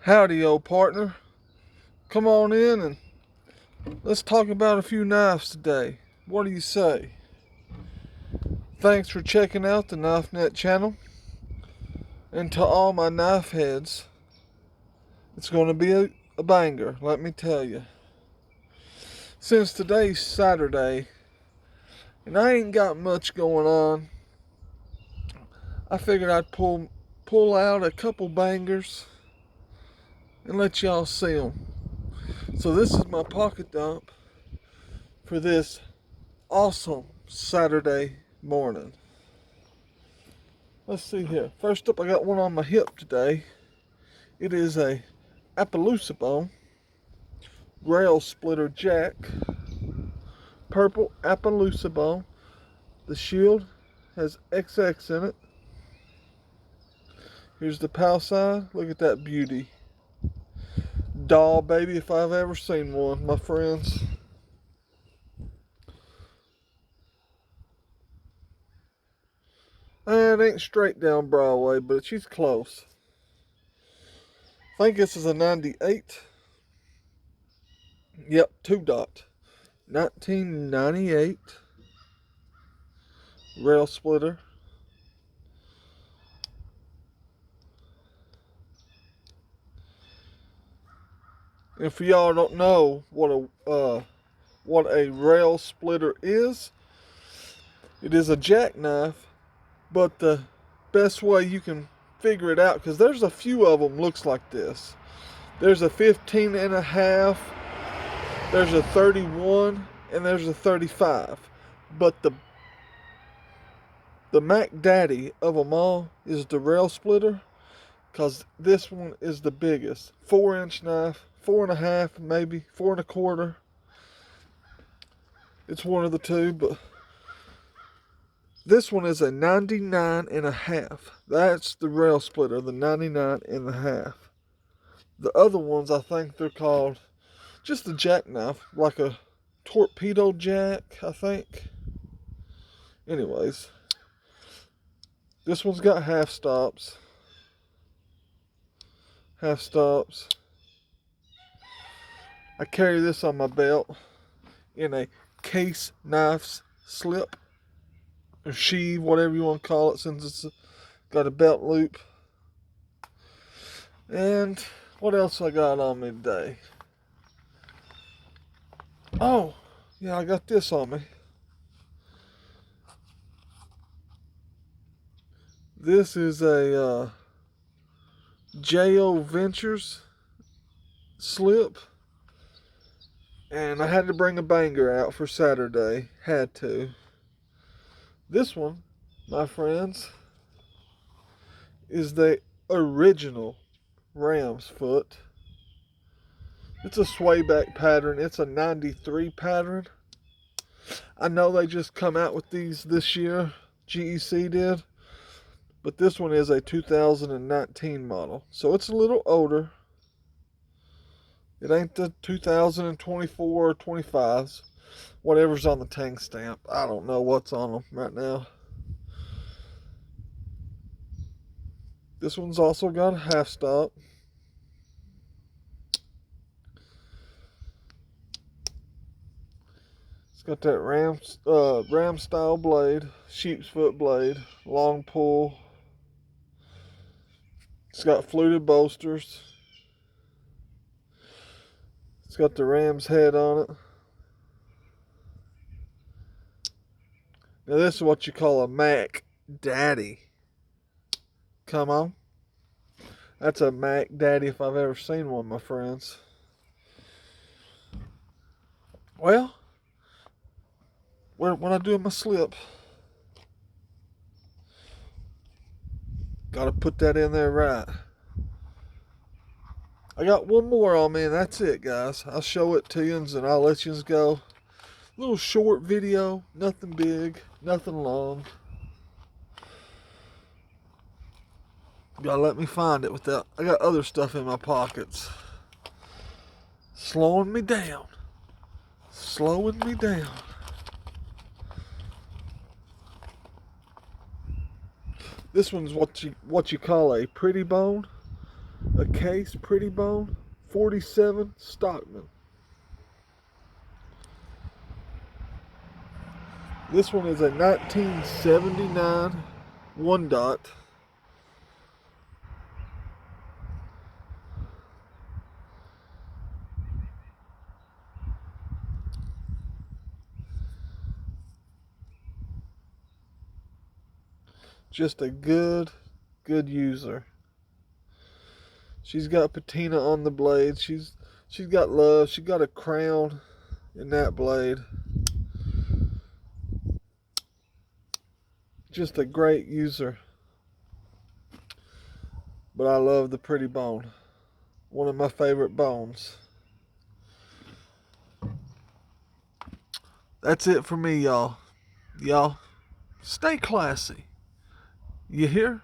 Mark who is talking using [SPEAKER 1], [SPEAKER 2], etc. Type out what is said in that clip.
[SPEAKER 1] Howdy, old partner. Come on in and let's talk about a few knives today. What do you say? Thanks for checking out the Knife Net channel. And to all my knife heads, it's going to be a banger, let me tell you. Since today's Saturday, and I ain't got much going on, I figured I'd pull out a couple bangers and let y'all see them. So this is my pocket dump for this awesome Saturday morning. Let's see here. First up, I got one on my hip today. It is a Appaloosa bone rail splitter jack. Purple Appaloosa bone. The shield has XX in it. Here's the pow side. Look at that beauty. Doll baby if I've ever seen one, my friends. And it ain't straight down Broadway, but she's close. I think this is a 98. Yep, 2-dot. 1998 rail splitter. And for y'all don't know what a rail splitter is, it is a jackknife, but the best way you can figure it out, because there's a few of them looks like this. There's a 15 and a half, there's a 31, and there's a 35. But the Mac Daddy of them all is the rail splitter, because this one is the biggest. 4-inch knife, 4.5, maybe 4.25. It's one of the two, but this one is a 99.5. That's the rail splitter, the 99.5. The other ones, I think they're called just a jackknife, like a torpedo jack, I think. Anyways, this one's got half stops. Half stops. I carry this on my belt in a case knives slip or sheave, whatever you want to call it, since it's got a belt loop. And what else I got on me today? Oh, yeah, I got this on me. This is a J.O. Ventures slip. And I had to bring a banger out for Saturday. Had to. This one, my friends, is the original ram's foot. It's a sway back pattern. It's a 93 pattern. I know they just come out with these this year. GEC did. But this one is a 2019 model. So it's a little older. It ain't the 2024 or 25s. Whatever's on the tank stamp. I don't know what's on them right now. This one's also got a half stop. It's got that ram style blade, sheep's foot blade, long pull. It's got fluted bolsters. It's got the ram's head on it. Now this is what you call a Mac Daddy. Come on. That's a Mac Daddy if I've ever seen one, my friends. Well, when I do my slip, gotta put that in there right. I got one more on me and that's it, guys. I'll show it to you and I'll let you go. Little short video, nothing big, nothing long. Gotta let me find it without, I got other stuff in my pockets. Slowing me down. Slowing me down. This one's what you call a pretty bone. a case Pretty Bone 47 Stockman. This one is a 1979 one dot. Just a good user. She's got patina on the blade. She's got love. She got a crown in that blade. Just a great user. But I love the Pretty Bone. One of my favorite bones. That's it for me, y'all. Y'all, stay classy. You hear?